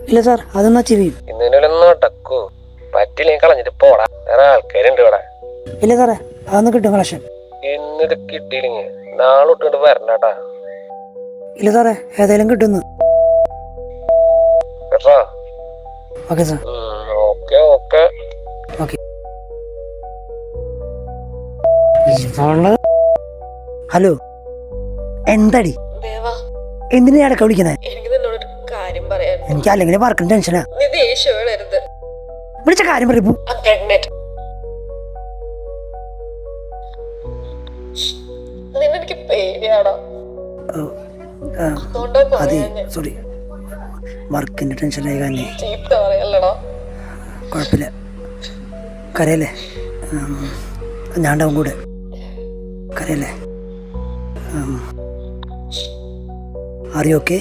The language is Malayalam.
ഇല്ല സാർ, അതൊന്നും അച്ചീവ് ചെയ്യും. ഇന്നൊന്നും നടക്കൂ. പറ്റില്ലെങ്കിൽ കളഞ്ഞിട്ട് പോടാ, വേറെ ആൾക്കാരുണ്ട് ഇവിടെ. ഇല്ല സാറേ, അതൊന്നും കിട്ടും കളക്ഷൻ. ഇന്നിത് കിട്ടിയില്ലെങ്കിൽ നാളെ ഇട്ടുകൊണ്ട് വരണട്ടാ. ഇല്ല സാറേ, ഏതായാലും കിട്ടുന്നു. കേട്ടോ? Okay sir. Okay okay okay. Hello, എന്താടി? എന്തിനാ അടക്ക വിളിക്കുന്നത്? എനിക്ക് അല്ലെങ്കിൽ വർക്കിന് ടെൻഷനാ. വിളിച്ച കാര്യം പറയൂ. അതെ, സോറി, വർക്കിന്റെ ടെൻഷനായി തന്നെ. കുഴപ്പമില്ല, കരയല്ലേ, ഞാൻ ഉണ്ടാവും കൂടെ. കരയല്ലേ? Are you okay?